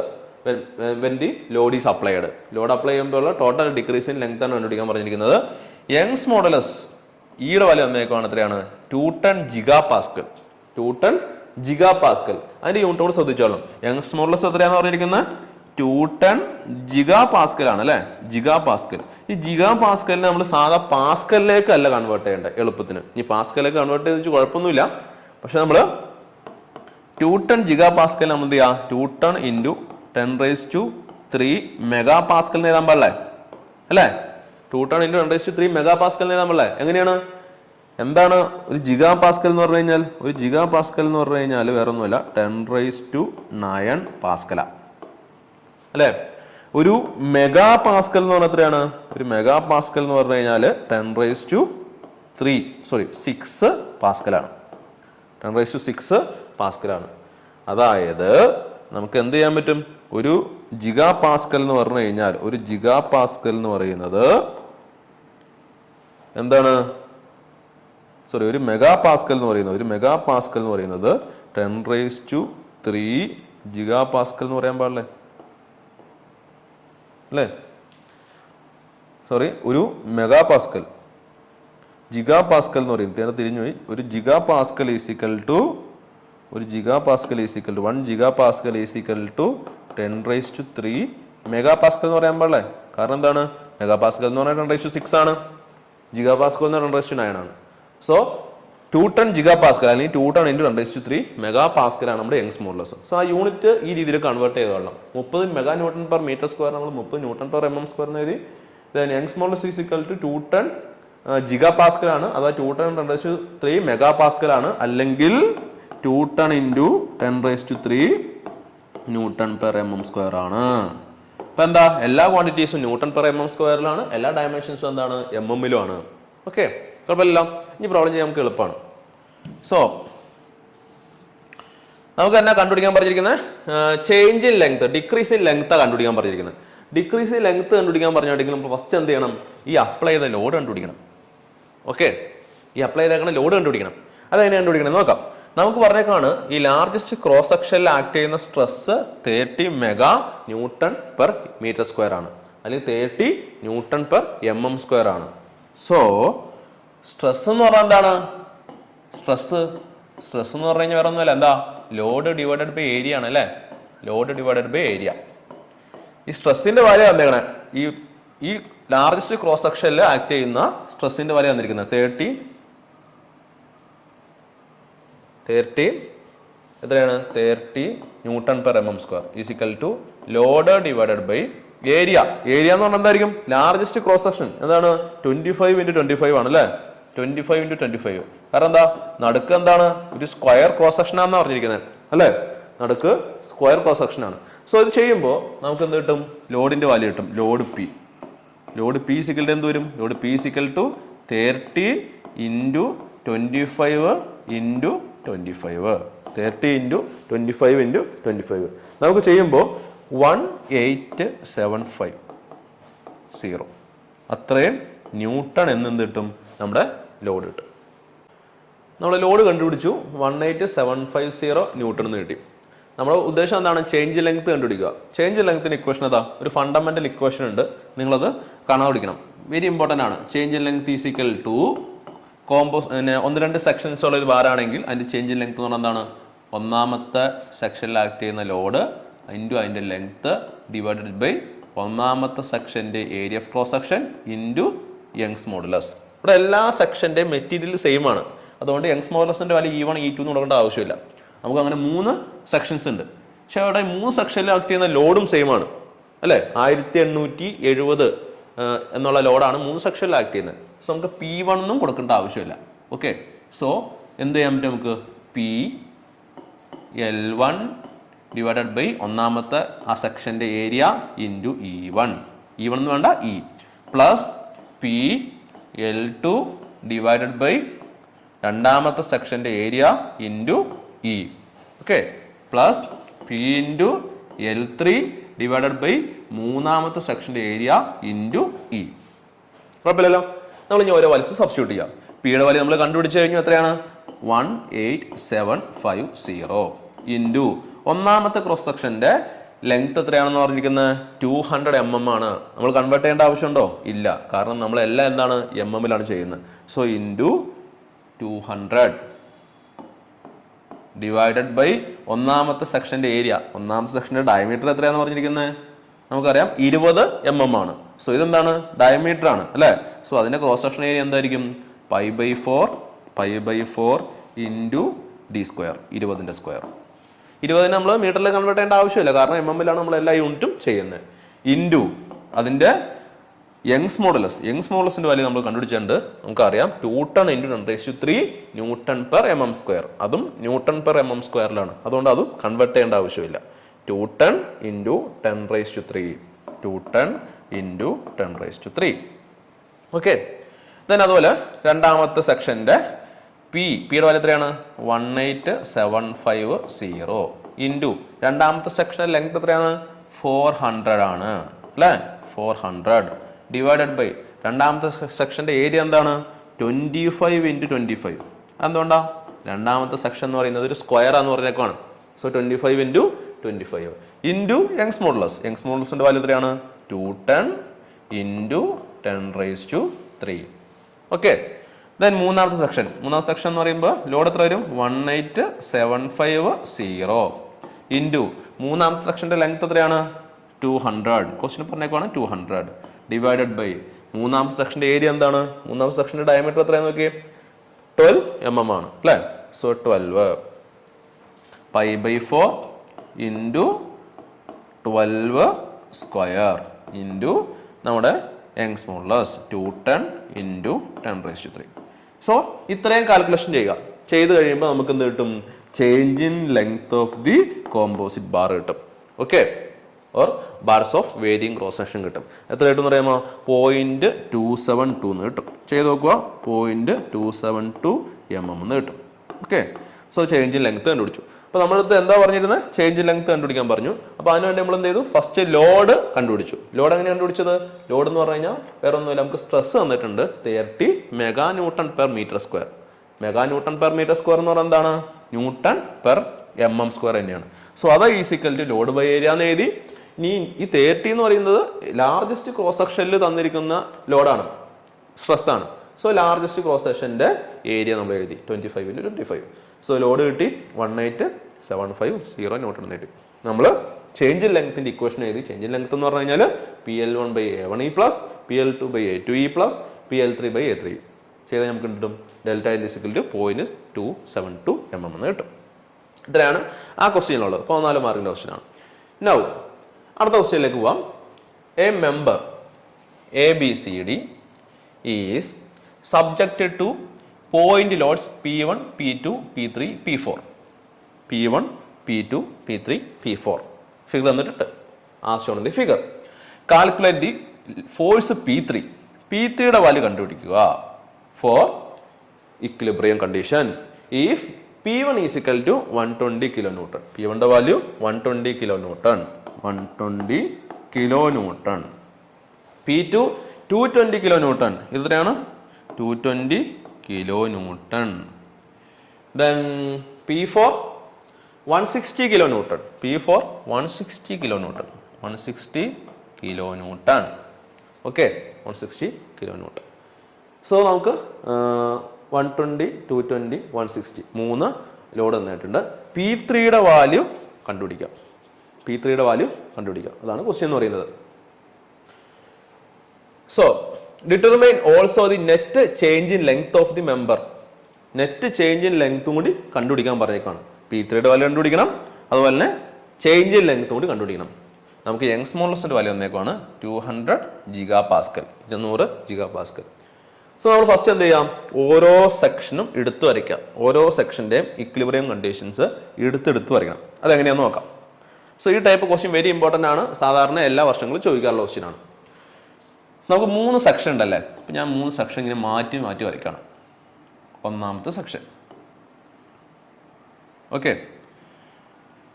when the load is applied. Load apply ചെയ്യുമ്പോഴുള്ള total decrease in length ആണ് കണ്ടുപിടിക്കാൻ പറഞ്ഞിരിക്കുന്നത്. യങ്സ് മോഡുലസ് ഈയുടെ വാല്യൂ വന്നേക്കാണ് എത്രയാണ്? 210 GPa. 210 GPa. അതിന്റെ യൂണിറ്റോട് ശ്രദ്ധിച്ചോളാം. യങ്സ് മോഡുലസ് എത്രയാണെന്ന് പറഞ്ഞിരിക്കുന്നത്? 210 GPa ആണ് അല്ലേ? GPa. ഈ GPaനെ നമ്മൾ സാധാ പാസ്കലിലേക്ക് അല്ല കൺവേർട്ട് ചെയ്യേണ്ടത് എളുപ്പത്തിന്. ഈ പാസ്കലിലേക്ക് കൺവേർട്ട് ചെയ്ത് വെച്ച് കുഴപ്പമൊന്നുമില്ല, പക്ഷെ നമ്മൾ 210 GPa നമ്മൾ എന്ത് ചെയ്യുക? 210 × 10⁻³ മെഗാപാസ്കൽ എഴുതാൻ പാടില്ലേ അല്ലേ? 210 × 10⁻³ മെഗാപാസ്കൽ എഴുതാൻ പാടില്ലേ? എങ്ങനെയാണ്? എന്താണ് ഒരു GPa എന്ന് പറഞ്ഞു കഴിഞ്ഞാൽ? ഒരു GPa എന്ന് പറഞ്ഞു കഴിഞ്ഞാൽ വേറെ ഒന്നുമല്ല, 10⁹ പാസ്കലാണ് അല്ലേ? ഒരു മെഗാപാസ്കൽ എന്ന് പറഞ്ഞാൽ എത്രയാണ്? ഒരു മെഗാപാസ്കൽ എന്ന് പറഞ്ഞു കഴിഞ്ഞാൽ 6 പാസ്കലാണ്. 10⁶ പാസ്കലാണ്. അതായത് നമുക്ക് എന്ത് ചെയ്യാൻ പറ്റും? ഒരു GPa എന്ന് പറഞ്ഞു കഴിഞ്ഞാൽ, ഒരു GPa എന്ന് പറയുന്നത് എന്താണ്? ഒരു മെഗാപാസ്കൽ എന്ന് പറയുന്നത്, 10⁻³ GPa എന്ന് പറയാൻ പാടില്ലേ അല്ലേ? ഒരു മെഗാപാസ്കൽ, GPa എന്ന് പറയുന്നത് തിരിഞ്ഞുപോയി. ഒരു GPa is equal to 1 GPa is equal to 10⁻³ megapascal എന്ന് പറയാൻ പാടില്ലേ? കാരണം എന്താണ്? മെഗാപാസ്കൽ എന്ന് പറഞ്ഞാൽ 10⁶ ആണ്, GPa എന്ന് പറഞ്ഞാൽ 10⁹ ആണ്. സോ 210 GPa അല്ലെങ്കിൽ 210 × 10⁻³ മെഗാപാസ്കലാണ് നമ്മുടെ യങ്സ് മോഡുലസ്. സോ ആ യൂണിറ്റ് ഈ രീതിയിൽ കൺവേർട്ട് ചെയ്തോളാം. 30 മെഗാന്യൂട്ടൺ പെർ മീറ്റർ സ്ക്വയർ നമ്മൾ 30 ന്യൂട്ടൺ പെർ mm സ്ക്വയർ എന്ന് എഴുതി. Young's modulus is equal to 210 GPa ആണ്, അതായത് 210 × 10⁻³ മെഗാപാസ്കൽ ആണ്, അല്ലെങ്കിൽ 210 × 10⁻³ ന്യൂട്ടൺ പെർ mm സ്ക്വയർ ആണ്. അപ്പോൾ എന്താ എല്ലാ ക്വാണ്ടിറ്റീസും ന്യൂട്ടൺ പെർ എം എം സ്ക്വയറിലാണ്, എല്ലാ ഡയമെൻഷൻസും എന്താണ് എം എമ്മിലും ആണ്. ഓക്കെ, കുഴപ്പമില്ല. ഇനി പ്രോബ്ലം ചെയ്യാൻ നമുക്ക് എളുപ്പമാണ്. സോ നമുക്ക് എന്നാ കണ്ടുപിടിക്കാൻ പറഞ്ഞിരിക്കുന്നത്? Change in length, decrease in length കണ്ടുപിടിക്കാൻ പറഞ്ഞിരിക്കുന്നത്. ഡിക്രീസ് ഇൻ ലെങ്ത് കണ്ടുപിടിക്കാൻ പറഞ്ഞിട്ടുണ്ടെങ്കിൽ നമ്മൾ ഫസ്റ്റ് എന്ത് ചെയ്യണം? ഈ അപ്ലൈ ചെയ്ത ലോഡ് കണ്ടുപിടിക്കണം. ഓക്കെ, ഈ അപ്ലൈ ചെയ്തേക്കുന്ന ലോഡ് കണ്ടുപിടിക്കണം. അതെങ്ങനെ കണ്ടുപിടിക്കണം നോക്കാം. നമുക്ക് പറഞ്ഞേക്കാണ് ഈ ലാർജസ്റ്റ് ക്രോസ് സെക്ഷനിൽ ആക്ട് ചെയ്യുന്ന stress 30 mega newton per metre square ആണ്, അല്ലെങ്കിൽ 30 newton per M M square ആണ്. സോ സ്ട്രെസ് എന്ന് പറഞ്ഞാൽ എന്താണ്? സ്ട്രെസ് എന്ന് പറഞ്ഞു കഴിഞ്ഞാൽ വേറെ ഒന്നുമല്ല, എന്താ? ലോഡ് ഡിവൈഡഡ് ബൈ ഏരിയ ആണ് അല്ലേ? Load divided by area. ഈ സ്ട്രെസ്സിന്റെ വാല്യൂ തന്നേക്കണേ. ഈ ലാർജസ്റ്റ് ക്രോസ് സെക്ഷനിൽ ആക്ട് ചെയ്യുന്ന സ്ട്രെസ്സിന്റെ വാല്യൂ തന്നിരിക്കുന്നത് 30 എത്രയാണ്? 30 newton per M M square is equal to load divided by area. Area എന്ന് പറഞ്ഞാൽ എന്തായിരിക്കും? ലാർജസ്റ്റ് ക്രോസ് സെക്ഷൻ എന്താണ്? 25 × 25 ആണ് അല്ലേ? 25 × 25. കാരണം എന്താ? നടുക്ക് എന്താണ്? ഒരു സ്ക്വയർ ക്രോസ് സെക്ഷൻ ആണെന്ന് പറഞ്ഞിരിക്കുന്നത് അല്ലേ? നടുക്ക് സ്ക്വയർ ക്രോസ് സെക്ഷൻ ആണ്. സോ ഇത് ചെയ്യുമ്പോൾ നമുക്ക് എന്ത് കിട്ടും? ലോഡിന്റെ വാല്യൂ കിട്ടും. ലോഡ് പി ഈക്വൽ ടു എന്ത് വരും? Load P equal to 30 × 25 × 25. 30 × 25 × 25 നമുക്ക് ചെയ്യുമ്പോൾ 1875 അത്രയും ന്യൂട്ടൺ എന്ത് കിട്ടും? നമ്മുടെ ലോഡ് കിട്ടും. നമ്മൾ ലോഡ് കണ്ടുപിടിച്ചു, 1875 ന്യൂട്ടൺ എന്ന് കിട്ടി. നമ്മുടെ ഉദ്ദേശം എന്താണ്? ചേഞ്ച് ലെങ്ത് കണ്ടുപിടിക്കുക. ചേഞ്ച് ലെങ്ത്തിന് ഇക്വേഷൻ അതാ, ഒരു ഫണ്ടമെന്റൽ ഇക്വേഷൻ ഉണ്ട്, നിങ്ങളത് കാണാൻ പഠിക്കണം. വെരി ഇമ്പോർട്ടൻ്റ് ആണ്. Change length is equal to പിന്നെ 1-2 സെക്ഷൻസ് ഉള്ള ഒരു ബാറാണെങ്കിൽ അതിന്റെ ചേഞ്ച് ലെങ്ത് എന്ന് പറഞ്ഞാൽ എന്താണ്? ഒന്നാമത്തെ സെക്ഷനിൽ ആക്ട് ചെയ്യുന്ന ലോഡ് ഇൻറ്റു അതിന്റെ ലെങ്ത് ഡിവൈഡഡ് ബൈ ഒന്നാമത്തെ സെക്ഷന്റെ area of cross section into Young's modulus. ഇവിടെ എല്ലാ സെക്ഷന്റെ മെറ്റീരിയൽ സെയിം ആണ്, അതുകൊണ്ട് യങ്സ് മോഡുലസിന്റെ വാല്യൂ E1 E2 എന്ന് കൊടുക്കേണ്ട ആവശ്യമില്ല. നമുക്ക് അങ്ങനെ 3 സെക്ഷൻസ് ഉണ്ട്. പക്ഷെ അവിടെ 3 സെക്ഷനിൽ ആക്ട് ചെയ്യുന്ന ലോഡും സെയിം ആണ് അല്ലേ? 1870 എന്നുള്ള ലോഡാണ് 3 സെക്ഷനിൽ ആക്ട് ചെയ്യുന്നത്. സോ നമുക്ക് P1 ഒന്നും കൊടുക്കേണ്ട ആവശ്യമില്ല. ഓക്കെ, സോ എന്ത് ചെയ്യാൻ പറ്റും? നമുക്ക് PL1 ഡിവൈഡഡ് ബൈ ഒന്നാമത്തെ ആ സെക്ഷന്റെ ഏരിയ ഇൻറ്റു E1 എന്ന് വേണ്ട E plus PL2 divided by രണ്ടാമത്തെ സെക്ഷന്റെ area into E. Okay, plus P × L3 divided by മൂന്നാമത്തെ സെക്ഷന്റെ ഏരിയ ഇൻറ്റു E. കുഴപ്പമില്ലല്ലോ. നമ്മൾ ഇനി ഓരോ വാല്യൂസ് സബ്സ്റ്റിറ്റ്യൂട്ട് ചെയ്യാം. പിയുടെ വാല്യൂ നമ്മൾ കണ്ടുപിടിച്ച് കഴിഞ്ഞു. എത്രയാണ്? 18750 ഇൻറ്റു ഒന്നാമത്തെ ക്രോസ് സെക്ഷന്റെ ലെങ്ത് എത്രയാണെന്ന് പറഞ്ഞിരിക്കുന്നത്? 200 mm ആണ്. നമ്മൾ കൺവേർട്ട് ചെയ്യേണ്ട ആവശ്യമുണ്ടോ? ഇല്ല, കാരണം നമ്മളെല്ലാം എന്താണ്? mm-ലാണ് ചെയ്യുന്നത്. സോ ഇൻറ്റു 200 ഡിവൈഡഡ് ബൈ ഒന്നാമത്തെ സെക്ഷന്റെ ഏരിയ. ഒന്നാമത്തെ സെക്ഷന്റെ ഡയമീറ്റർ എത്രയാണെന്ന് പറഞ്ഞിരിക്കുന്നത്? നമുക്കറിയാം 20 mm ആണ്. സോ ഇതെന്താണ്? ഡയമീറ്റർ ആണ് അല്ലേ? സോ അതിന്റെ ക്രോസ് സെക്ഷൻ ഏരിയ എന്തായിരിക്കും? π/4 ഇൻറ്റു d², 20ന്റെ സ്ക്വയർ. 20 നമ്മൾ മീറ്ററിൽ കൺവേർട്ട് ചെയ്യേണ്ട ആവശ്യമില്ല, കാരണം mm-ലാണ് നമ്മൾ എല്ലാ യൂണിറ്റും ചെയ്യുന്നത്. ഇൻറ്റു അതിന്റെ യങ്സ് മോഡുലസിന്റെ വാല്യൂ നമ്മൾ കണ്ടുപിടിച്ചിട്ടുണ്ട്. നമുക്കറിയാം 2 × 10⁻³ newton per M M square. അതും ന്യൂട്ടൺ പെർ എം എം സ്ക്വയറിലാണ്, അതുകൊണ്ട് അതും കൺവേർട്ട് ചെയ്യേണ്ട ആവശ്യമില്ല. 2 × 10⁻³ 2 × 10⁻³. ഓക്കെ, ദെൻ അതുപോലെ രണ്ടാമത്തെ സെക്ഷന്റെ പിയുടെ വാല്യൂ എത്രയാണ്? 18750 ഇൻറ്റു രണ്ടാമത്തെ സെക്ഷന്റെ ലെങ്ത് എത്രയാണ്? 400 ആണ് അല്ലേ? 400 ഡിവൈഡഡ് ബൈ രണ്ടാമത്തെ സെക്ഷന്റെ ഏരിയ എന്താണ്? 25 × 25. എന്തുകൊണ്ടാ? രണ്ടാമത്തെ സെക്ഷൻ എന്ന് പറയുന്നത് ഒരു സ്ക്വയർ ആണെന്ന് പറഞ്ഞേക്കാണ്. സോ 25 × 25 ഇൻറ്റു യങ്സ് മോഡുലസിന്റെ വാല്യൂ എത്രയാണ്? 210 × 10⁻³ ഓക്കെ. ദെൻ മൂന്നാമത്തെ സെക്ഷൻ എന്ന് പറയുമ്പോൾ ലോഡ് എത്ര വരും? 18750 ഇൻറ്റു മൂന്നാമത്തെ സെക്ഷന്റെ ലെങ്ത് എത്രയാണ്? 200. ക്വസ്റ്റ്യൻ പറഞ്ഞേക്കാണ് 200 ഡിവൈഡഡ് ബൈ മൂന്നാമത്തെ സെക്ഷന്റെ ഏരിയ എന്താണ്? മൂന്നാമത്തെ സെക്ഷന്റെ ഡയമീറ്റർ എത്രയാണെന്ന് നോക്കിയേ? 12 mm ആണ് അല്ലേ? സോ 12 π/4 ഇൻറ്റു 12 സ്ക്വയർ ഇൻറ്റു നമ്മുടെ യങ്സ് മോഡുലസ് 210 × 10⁻³. സോ ഇത്രയും കാൽക്കുലേഷൻ ചെയ്ത് കഴിയുമ്പോൾ നമുക്ക് എന്ത് കിട്ടും? Change in length of the composite bar കിട്ടും. Okay, or bars of varying cross section കിട്ടും. എത്ര കിട്ടും എന്ന് പറയുമ്പോൾ 0.272 എന്ന് കിട്ടും. ചെയ്ത് നോക്കുക, 0.272 mm എന്ന് കിട്ടും. Okay, so change in length കണ്ടുപിടിച്ചു. അപ്പോൾ നമ്മളിത് എന്താ പറഞ്ഞിരുന്നത്? ചേഞ്ച് ഇൻ ലെങ്ത് കണ്ടുപിടിക്കാൻ പറഞ്ഞു. അപ്പോൾ അതിനുവേണ്ടി നമ്മൾ എന്ത് ചെയ്തു? ഫസ്റ്റ് ലോഡ് കണ്ടുപിടിച്ചു. ലോഡ് എങ്ങനെ കണ്ടുപിടിച്ചത്? ലോഡ് എന്ന് പറഞ്ഞു കഴിഞ്ഞാൽ വേറെ ഒന്നുമില്ല, നമുക്ക് സ്ട്രെസ് തന്നിട്ടുണ്ട് 30 MN/m². MN/m² എന്ന് പറഞ്ഞാൽ എന്താണ്? Nm/mm² തന്നെയാണ്. സോ അത് is equal to load by area എന്ന് എഴുതി. ഇനി ഈ 30 എന്ന് പറയുന്നത് ലാർജസ്റ്റ് ക്രോസ് സെക്ഷനിൽ തന്നിരിക്കുന്ന ലോഡാണ്, സ്ട്രെസ് ആണ്. സോ ലാർജസ്റ്റ് ക്രോസ് സെക്ഷന്റെ ഏരിയ നമ്മൾ എഴുതി 25 × 25. സോ ലോഡ് കിട്ടി 18750 ന്യൂട്ടൺ എന്ന് കിട്ടി. നമ്മൾ ചേഞ്ച് ഇൻ ലെങ്ത്തിന്റെ ഇക്വേഷൻ എഴുതി. ചേഞ്ച് ഇൻ ലെങ്ത് എന്ന് പറഞ്ഞു കഴിഞ്ഞാൽ PL1/A1e + PL2/A2e + PL3/A3 ചെയ്താൽ നമുക്ക് കിട്ടും ഡെൽറ്റ L = 0.272 mm എന്ന് കിട്ടും. ഇത്രയാണ് ആ ക്വസ്റ്റ്യനുള്ളത്. 14 മാർക്കിന്റെ ക്വസ്റ്റ്യൻ ആണ്. നൗ അടുത്ത ക്വസ്റ്റ്യനിലേക്ക് പോവാം. A member ABCD is subjected to point loads P1, P2, P3, P4. P1, P2, P3, P4. Figure തന്നിട്ടുണ്ട്. As shown in the figure. Calculate the force P3. P3യുടെ വാല്യൂ കണ്ടുപിടിക്കുക for equilibrium condition. If P1 is equal to 120 kilonewton. P1ന്റെ വാല്യൂ 120 kilonewton. 120 kilonewton. P2 220 kilonewton. ഇത് എത്രയാണ്? 220 kilonewton. Then P4 160 kilonewton. P4 160 kilonewton. 160 kilonewton. Okay, 160 kilonewton. So നമുക്ക് 120, 220, 160 3 load തന്നിട്ടുണ്ട്. P3യുടെ value കണ്ടുപിടിക്കാം. P3യുടെ value കണ്ടുപിടിക്കാം. അതാണ് ക്വസ്റ്റ്യൻ എന്ന് പറയുന്നത്. So determine also the net change in length of the member. Net change in ലെങ്ത്തും കൂടി കണ്ടുപിടിക്കാൻ പറഞ്ഞേക്കാണ്. P3യുടെ വാല്യൂ കണ്ടുപിടിക്കണം, അതുപോലെ തന്നെ ചേഞ്ച് ഇൻ ലെങ്ത്തും കൂടി കണ്ടുപിടിക്കണം. നമുക്ക് യങ്സ് മോഡുലസിന്റെ വാല്യൂ വന്നേക്കാണ് 200 GPa, 200 GPa. സോ നമ്മൾ ഫസ്റ്റ് എന്ത് ചെയ്യാം? ഓരോ സെക്ഷനും എടുത്തു വരയ്ക്കാം. ഓരോ സെക്ഷൻ്റെയും ഇക്വിലിബ്രിയം കണ്ടീഷൻസ് എടുത്തെടുത്ത് വരയ്ക്കണം. അതെങ്ങനെയാണെന്ന് നോക്കാം. സോ ഈ ടൈപ്പ് ക്വസ്റ്റ്യൻ വെരി ഇമ്പോർട്ടൻ്റ് ആണ്. സാധാരണ എല്ലാ വർഷങ്ങളും ചോദിക്കാറുള്ള ക്വസ്റ്റ്യൻ ആണ്. നമുക്ക് 3 സെക്ഷൻ ഉണ്ടല്ലേ. അപ്പം ഞാൻ 3 സെക്ഷൻ ഇങ്ങനെ മാറ്റി മാറ്റി വരയ്ക്കണം. ഒന്നാമത്തെ സെക്ഷൻ, ഓക്കെ,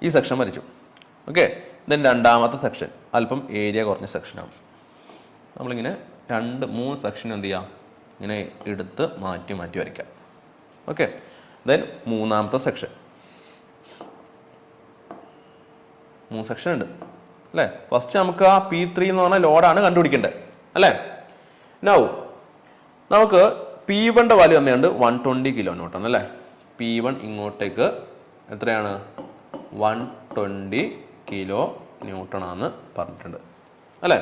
ഈ സെക്ഷൻ വരച്ചു. ഓക്കെ, ദെൻ രണ്ടാമത്തെ സെക്ഷൻ അല്പം ഏരിയ കുറഞ്ഞ സെക്ഷനാണ്. നമ്മളിങ്ങനെ 2-3 സെക്ഷൻ എന്ത് ചെയ്യാം? ഇങ്ങനെ എടുത്ത് മാറ്റി മാറ്റി വരയ്ക്കാം. ഓക്കെ, ദെൻ മൂന്നാമത്തെ സെക്ഷൻ. 3 സെക്ഷൻ ഉണ്ട് അല്ലേ. ഫസ്റ്റ് നമുക്ക് ആ P3 എന്ന് പറഞ്ഞ ലോഡാണ് കണ്ടുപിടിക്കേണ്ടത് അല്ലേ. നൗ നമുക്ക് P1ന്റെ വാല്യൂ തന്നെയുണ്ട് 120 kilonewton അല്ലേ. P1 ഇങ്ങോട്ടേക്ക് എത്രയാണ്? 120 kilonewton ആണെന്ന് പറഞ്ഞിട്ടുണ്ട് അല്ലേ.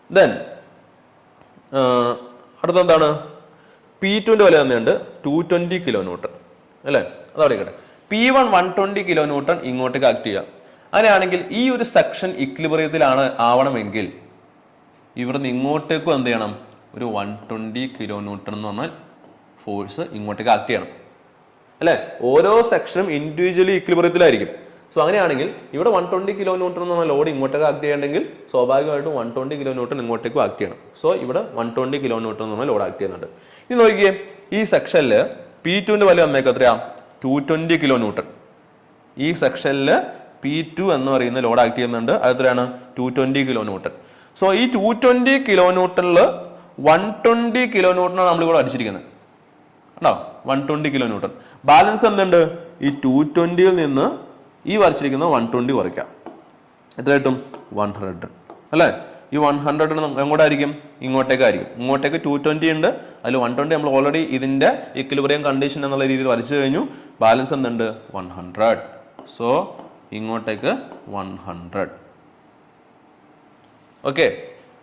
ദെൻ അടുത്തെന്താണ്? P2ന്റെ വാല്യൂ തന്നെയുണ്ട് 220 kilonewton അല്ലേ. അതവിടെ ഇരിക്കട്ടെ. P1 120 kilonewton ഇങ്ങോട്ടേക്ക് ആക്ട് ചെയ്യാം. അങ്ങനെയാണെങ്കിൽ ഈ ഒരു സെക്ഷൻ ഇക്വിലിബ്രിയത്തിലാണ് ആവണമെങ്കിൽ ഇവിടുന്ന് ഇങ്ങോട്ടേക്കും എന്ത് ചെയ്യണം? ഒരു 120 kilonewton എന്ന് പറഞ്ഞാൽ ഫോഴ്സ് ഇങ്ങോട്ടേക്ക് ആക്ട് ചെയ്യണം അല്ലേ. ഓരോ സെക്ഷനും ഇൻഡിവിജ്വലി ഇക്വിലിബ്രിയത്തിലായിരിക്കും. സോ അങ്ങനെയാണെങ്കിൽ ഇവിടെ 120 kilonewton എന്ന് പറഞ്ഞാൽ ലോഡ് ഇങ്ങോട്ടേക്ക് ആക്ട് ചെയ്യണമെങ്കിൽ സ്വാഭാവികമായിട്ടും 120 kilonewton ഇങ്ങോട്ടേക്കും ആക്ട് ചെയ്യണം. സോ ഇവിടെ 120 kilonewton എന്ന് പറഞ്ഞാൽ ലോഡ് ആക്ട് ചെയ്യുന്നുണ്ട്. ഇനി നോക്കിയേ, ഈ സെക്ഷനിൽ P2ന്റെ വാല്യൂ വന്നേക്ക് എത്രയാ? 220 kilonewton. ഈ സെക്ഷനിൽ P2 എന്ന് പറയുന്ന ലോഡ് ആക്ട് ചെയ്യുന്നുണ്ട്. അത് എത്രയാണ്? 220 kilonewton. സോ ഈ 220 kilonewtonൽ 120 kilonewton ആണ് നമ്മളിവിടെ അടിച്ചിരിക്കുന്നത് കേട്ടോ. 120 kilonewton. ബാലൻസ് എന്തുണ്ട്? ഈ 220ൽ നിന്ന് ഈ വരച്ചിരിക്കുന്ന 120 കുറയ്ക്കാം. എത്ര കിട്ടും? 100 അല്ലേ. ഈ 100 എങ്ങോട്ടായിരിക്കും? ഇങ്ങോട്ടേക്കായിരിക്കും. ഇങ്ങോട്ടേക്ക് 220 ഉണ്ട്, അതിൽ 120 നമ്മൾ ഓൾറെഡി ഇതിന്റെ ഇക്വിലിബ്രിയം കണ്ടീഷൻ എന്നുള്ള രീതിയിൽ വരച്ചു കഴിഞ്ഞു. ബാലൻസ് എന്തുണ്ട്? 100. സോ ഇങ്ങോട്ടേക്ക് 100. ഓക്കെ,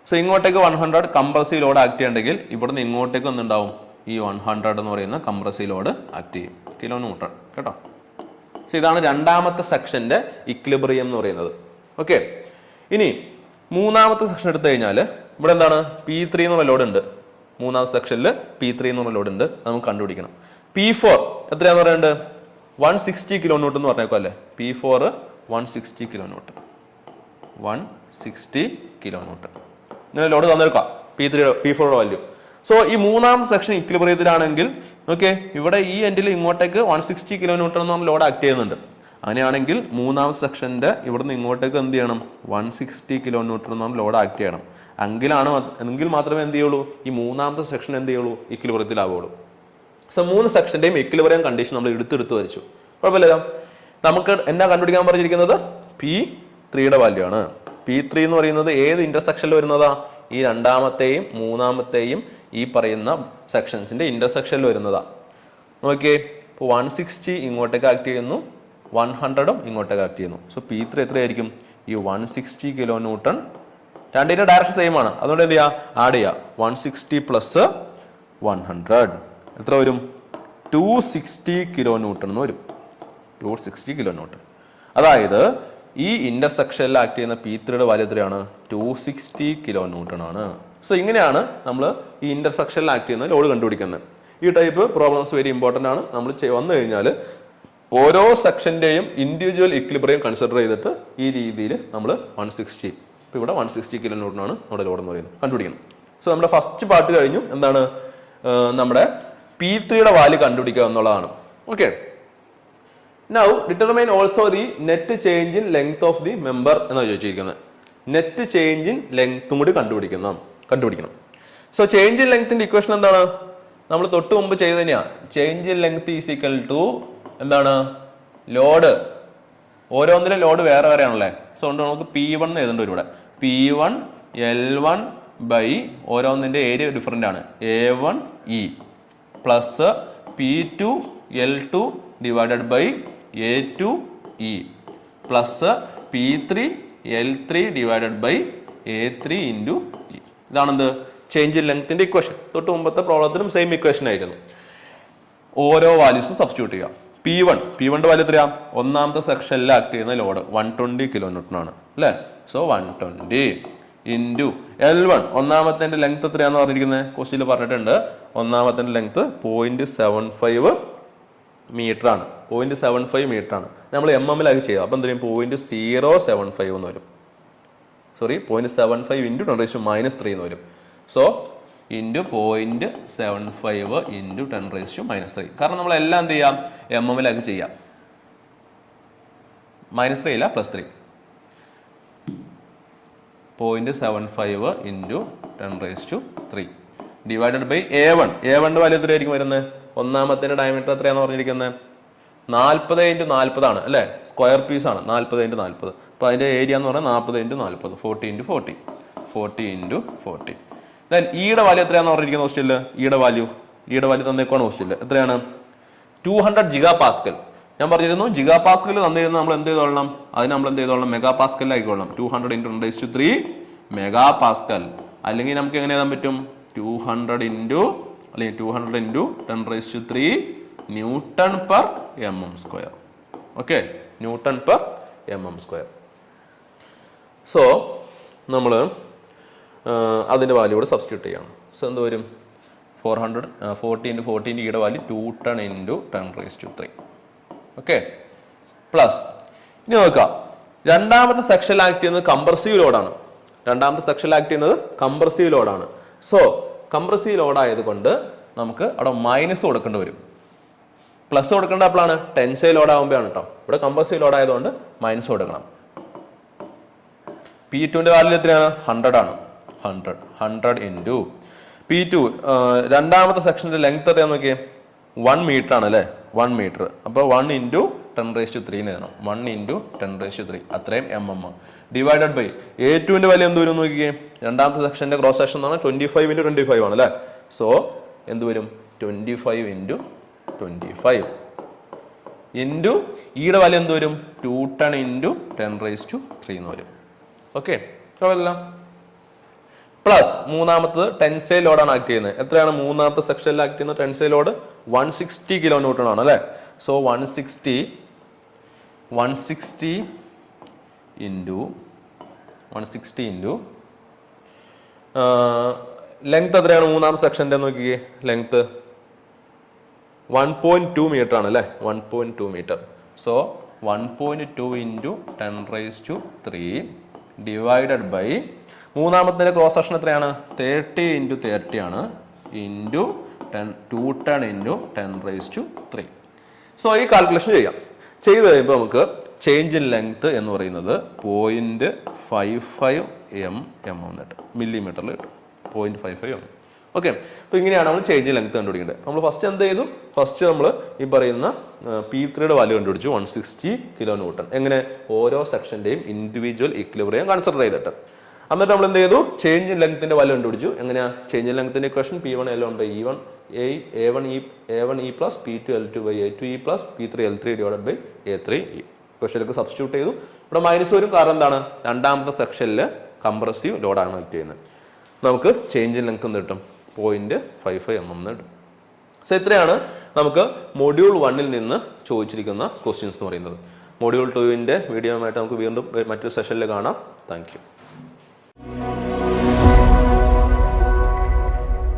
സോ ഇങ്ങോട്ടേക്ക് 100 കംപ്രസീവ് ലോഡ് ആക്ട് ചെയ്യണമെങ്കിൽ ഇവിടുന്ന് ഇങ്ങോട്ടേക്ക് ഒന്നുണ്ടാവും? ഈ 100 എന്ന് പറയുന്ന കംപ്രസീവ് ലോഡ് ആക്ട് ചെയ്യും. kilonewton കേട്ടോ. സോ ഇതാണ് രണ്ടാമത്തെ സെക്ഷന്റെ ഇക്വിലിബ്രിയം എന്ന് പറയുന്നത്. ഓക്കെ, ഇനി മൂന്നാമത്തെ സെക്ഷൻ എടുത്തു കഴിഞ്ഞാൽ ഇവിടെ എന്താണ്? P3 എന്നുള്ള ലോഡ് ഉണ്ട്. മൂന്നാമത്തെ സെക്ഷനിൽ P3 എന്നുള്ള ലോഡ് ഉണ്ട്. നമുക്ക് കണ്ടുപിടിക്കണം. P4 എത്രയാന്ന് പറയുന്നത്? 160 kilonewton എന്ന് പറഞ്ഞേക്കോ അല്ലേ. P4 160 kilonewton. 160 kN. ഇങ്ങനെ ലോഡ് തന്നെടുക്കാം P4 വാല്യൂ. സോ ഈ മൂന്നാമത്തെ സെക്ഷൻ ഇക്വിലിബ്രിയത്തിലാണെങ്കിൽ ഓക്കെ, ഇവിടെ ഈ എൻഡിൽ ഇങ്ങോട്ടേക്ക് 160 kN എന്ന് ലോഡ് ആക്ട് ചെയ്യുന്നുണ്ട്. അങ്ങനെയാണെങ്കിൽ മൂന്നാമത്തെ സെക്ഷന്റെ ഇവിടുന്ന് ഇങ്ങോട്ടേക്ക് എന്ത് ചെയ്യണം? 160 kN എന്ന് ലോഡ് ആക്ട് ചെയ്യണം. എങ്കിൽ മാത്രമേ എന്ത് ചെയ്യുള്ളൂ? ഈ മൂന്നാമത്തെ സെക്ഷൻ എന്ത് ചെയ്യുള്ളൂ? ഇക്വിലിബ്രിയത്തിലാവുള്ളൂ. സോ മൂന്ന് സെക്ഷന്റെയും ഇക്വിലിബ്രിയം കണ്ടീഷൻ നമ്മൾ എടുത്ത് വരച്ചു. കുഴപ്പമില്ല. നമുക്ക് എന്നാ കണ്ടുപിടിക്കാൻ പറഞ്ഞിരിക്കുന്നത്? P3യുടെ വാല്യൂ ആണ്. P3 എന്ന് പറയുന്നത് ഏത് ഇന്റർസെക്ഷനിൽ വരുന്നതാ? ഈ രണ്ടാമത്തെയും മൂന്നാമത്തെയും ഈ പറയുന്ന സെക്ഷൻസിന്റെ ഇന്റർസെക്ഷനിൽ വരുന്നതാ. നോക്കിയേ, ഇപ്പോൾ 160 ഇങ്ങോട്ടേക്ക് ആക്ട് ചെയ്യുന്നു, 100 ഇങ്ങോട്ടേക്ക് ആക്ട് ചെയ്യുന്നു. സോ P3 എത്രയായിരിക്കും? ഈ 160 kN. രണ്ടിന്റെ ഡയറക്ഷൻ സെയിം ആണ്, അതുകൊണ്ട് എന്ത് ചെയ്യാ? ആഡ് ചെയ്യാം. 160 പ്ലസ് 100 എത്ര വരും? 260 kN എന്ന് വരും. 260 kN. അതായത് ഈ ഇന്റർസെക്ഷനിൽ ആക്ട് ചെയ്യുന്ന P3യുടെ വാല്യൂ എത്രയാണ്? 260 kN ആണ്. സോ ഇങ്ങനെയാണ് നമ്മൾ ഈ ഇന്റർസെക്ഷനിൽ ആക്ട് ചെയ്യുന്ന ലോഡ് കണ്ടുപിടിക്കുന്നത്. ഈ ടൈപ്പ് പ്രോബ്ലംസ് വെരി ഇമ്പോർട്ടന്റ് ആണ്. നമ്മൾ വന്നു കഴിഞ്ഞാൽ ഓരോ സെക്ഷന്റെയും ഇൻഡിവിജ്വൽ ഇക്വിലിബ്രിയം കൺസിഡർ ചെയ്തിട്ട് ഈ രീതിയിൽ നമ്മൾ 160, ഇപ്പോൾ ഇവിടെ 160 kN ആണ് നമ്മുടെ ലോഡ് എന്ന് പറയുന്നത്, കണ്ടുപിടിക്കണം. സോ നമ്മുടെ ഫസ്റ്റ് പാർട്ട് കഴിഞ്ഞു. എന്താണ്? നമ്മുടെ P3യുടെ വാല്യൂ കണ്ടുപിടിക്കുക എന്നുള്ളതാണ്. Okay, now determine also the net change in length of the member എന്നാണ് ചോദിച്ചിരിക്കുന്നത്. നെറ്റ് ചേഞ്ച് ഇൻ ലെങ്ത്തും കൂടി കണ്ടുപിടിക്കണം. സോ ചേഞ്ച് ഇൻ ലെങ്ത്തിന്റെ ഇക്വേഷൻ എന്താണ്? നമ്മൾ തൊട്ട് മുമ്പ് ചെയ്ത് തന്നെയാണ്. Change in length is equal to എന്താണ്? ലോഡ്. ഓരോന്നിലും ലോഡ് വേറെ വേറെ ആണല്ലേ. സോ അതുകൊണ്ട് നമുക്ക് P1 എന്ന് എഴുതേണ്ട വരും ഇവിടെ. P1 L1 by ഓരോന്നിന്റെ area different ആണ്, A1E plus P2 L2 divided by A2E plus P3 L3 divided by A3 into E. ഇതാണെന്ത്? ചേഞ്ച് ഇൻ ലെങ്ത്തിന്റെ ഇക്വേഷൻ. തൊട്ട് മുമ്പത്തെ പ്രോബ്ലത്തിലും സെയിം ഇക്വേഷൻ ആയിരുന്നു. ഓരോ വാല്യൂസും സബ്സ്റ്റിറ്റ്യൂട്ട് ചെയ്യാം. P1ന്റെ വാല്യൂ എത്രയാ? ഒന്നാമത്തെ സെക്ഷനിൽ ആക്ട് ചെയ്യുന്ന ലോഡ് 120 kN ആണ് അല്ലേ. So 120 into L1. ഒന്നാമത്തെ ലെങ്ത് എത്രയാന്ന് പറഞ്ഞിരിക്കുന്നത്? ക്വസ്റ്റ്യനിൽ പറഞ്ഞിട്ടുണ്ട്. ഒന്നാമത്തെ ലെങ്ത് 0.75 മീറ്റർ ആണ്. 0.75 മീറ്റർ ആണ്. നമ്മൾ MM-ലാക്കി ചെയ്യാം. അപ്പം എന്ത് ചെയ്യും? 0.075 എന്ന് വരും. സോറി, 0.75 ഇൻറ്റു 10⁻³ എന്ന് വരും. സോ ഇൻറ്റു 0.75 ഇൻറ്റു 10⁻³ കാരണം നമ്മളെല്ലാം എന്ത് ചെയ്യാം? MM-ലാക്കി ചെയ്യാം. -3 ഇല്ല, +3. 0.75 ഇൻറ്റു 10⁻³ ഡിവൈഡഡ് ബൈ A1. A1ന്റെ വാല്യൂ എത്രയായിരിക്കും വരുന്നത്? ഒന്നാമത്തിന്റെ ഡയമീറ്റർ എത്രയാണെന്ന് പറഞ്ഞിരിക്കുന്നത്? 40 × 40 ആണ് അല്ലേ. സ്ക്വയർ പീസ് ആണ് 40 × 40. അപ്പോൾ അതിന്റെ ഏരിയ എന്ന് പറഞ്ഞാൽ 40 × 40, 40 × 40, 40 × 40. ദെൻ ഈയുടെ വാല്യൂ എത്രയാണെന്ന് പറഞ്ഞിരിക്കുന്നത് ക്വസ്റ്റ്യനിൽ? ഈയുടെ വാല്യൂ തന്നേക്കാണ് ക്വസ്റ്റ്യനിൽ. എത്രയാണ്? 200 GPa. ഞാൻ പറഞ്ഞിരുന്നു GPa തന്നിരുന്നു നമ്മൾ എന്ത് ചെയ്തോളണം? അതിന് നമ്മൾ എന്ത് ചെയ്തോളണം? മെഗാപാസ്കലിലായിക്കോളണം. 200 × 10⁻³ മെഗാപാസ്കൽ. അല്ലെങ്കിൽ നമുക്ക് എങ്ങനെ എഴുതാൻ പറ്റും? 200 × 10⁻³ newton per mm². Okay, newton per mm². So നമ്മൾ അതിൻ്റെ വാല്യൂ കൂടെ സബ്സ്റ്റിറ്റ്യൂട്ട് ചെയ്യണം. സോ എന്ത് വരും? 40 × 40 ഈയുടെ വാല്യൂ 210 × 10⁻³. ഓക്കെ, പ്ലസ് ഇനി നോക്കാം. രണ്ടാമത്തെ സെക്ഷനിൽ ആക്ട് ചെയ്യുന്നത് കംപ്രസീവ് ലോഡാണ്. സോ കംപ്രസീവ് ലോഡ് ആയതുകൊണ്ട് നമുക്ക് അവിടെ മൈനസ് കൊടുക്കേണ്ടി വരും. പ്ലസ് കൊടുക്കേണ്ട അപ്പോഴാണ് ടെൻസൈൽ ലോഡ് ആകുമ്പോഴാണ് കേട്ടോ. ഇവിടെ കംപ്രസീവ് ലോഡ് ആയതുകൊണ്ട് മൈനസ് കൊടുക്കണം. P2ന്റെ വാല്യൂ എത്രയാണ്? 100 ആണ്. 100 ഇൻറ്റു P2. രണ്ടാമത്തെ സെക്ഷന്റെ ലെങ്ത് എത്രയാന്ന് നോക്കിയേ? 1 മീറ്റർ ആണ് അല്ലേ. 1 മീറ്റർ. അപ്പോൾ 1 × 10⁻³ എഴുതണം. 1 × 10⁻³ അത്രയും mm ഡിവൈഡഡ് ബൈ A2ന്റെ വാല്യൂ എന്ത് വരും നോക്കിയേ? രണ്ടാമത്തെ സെക്ഷന്റെ ക്രോസ് സെക്ഷൻ എന്ന് പറഞ്ഞാൽ 25 × 25 ആണ് അല്ലേ. സോ എന്ത് വരും? 25 × 25 ഇൻറ്റു ഈയുടെ വാല്യൂ എന്ത് വരും? 210 × 10⁻³ എന്ന് വരും. ഓക്കെ, പ്ലസ് മൂന്നാമത്തത് ടെൻസൈൽ ലോഡാണ് ആക്ട് ചെയ്യുന്നത്. എത്രയാണ് മൂന്നാമത്തെ സെക്ഷനിൽ ആക്ട് ചെയ്യുന്ന ടെൻസൈൽ ലോഡ്? 160 kN ആണ് അല്ലേ. സോ 160 ഇൻറ്റു ലെങ്ത് എത്രയാണ് മൂന്നാമത്തെ സെക്ഷൻ്റെ നോക്കിയേ? ലെങ്ത് 1.2 മീറ്റർ ആണ് അല്ലേ. 1.2 മീറ്റർ. സോ 1.2 × 10⁻³ ഡിവൈഡഡ് ബൈ മൂന്നാമത്തെ ക്രോസ് സെക്ഷൻ എത്രയാണ് 30 × 30 ആണ് ഇൻറ്റു 210 × 10⁻3. സോ ഈ കാൽക്കുലേഷൻ ചെയ്യാം. ചെയ്ത് കഴിയുമ്പോൾ നമുക്ക് ചേഞ്ച് ഇൻ ലെങ്ത് എന്ന് പറയുന്നത് 0.55 mm മില്ലിമീറ്ററിൽ കിട്ടും. 0.55 mm. ഓക്കെ, അപ്പോൾ ഇങ്ങനെയാണ് നമ്മൾ ചേഞ്ച് ഇൻ ലെങ്ത് കണ്ടുപിടിക്കേണ്ടത്. നമ്മൾ ഫസ്റ്റ് എന്ത് ചെയ്തു? ഫസ്റ്റ് നമ്മൾ ഈ പറയുന്ന P3യുടെ വാല്യൂ കണ്ടുപിടിച്ചു 160 kN. എങ്ങനെ? ഓരോ സെക്ഷൻ്റെയും ഇൻഡിവിജ്വൽ ഇക്വിലിബ്രിയം കൺസിഡർ ചെയ്തിട്ട്. എന്നിട്ട് നമ്മൾ എന്ത് ചെയ്തു? ചേഞ്ച് ഇൻ ലെങ്ത്തിന്റെ വാല്യൂ കണ്ടുപിടിച്ചു. എങ്ങനെയാ ചേഞ്ച് ഇൻ ലെങ്ത്തിന്റെ equation? P1L1/E1 A1E plus P2L2/A2E plus P3L3/A3E. ക്വസ്റ്റ്യനിലേക്ക് സബ്സ്റ്റിറ്റ്യൂട്ട് ചെയ്തു. ഇവിടെ മൈനസ് വരും, കാരണം എന്താണ്? രണ്ടാമത്തെ സെക്ഷനിൽ കംപ്രസീവ് ലോഡാണ് കണക്ട് ചെയ്യുന്നത്. നമുക്ക് ചേഞ്ച് ഇൻ ലെങ്ത് എന്ന് കിട്ടും 0.55 mm എന്ന് കിട്ടും. സോ ഇത്രയാണ് നമുക്ക് മൊഡ്യൂൾ 1 നിന്ന് ചോദിച്ചിരിക്കുന്ന ക്വസ്റ്റ്യൻസ് എന്ന് പറയുന്നത്. മൊഡ്യൂൾ 2ന്റെ വീഡിയോ ആയിട്ട് നമുക്ക് വീണ്ടും മറ്റൊരു സെഷനിൽ കാണാം. Thank you.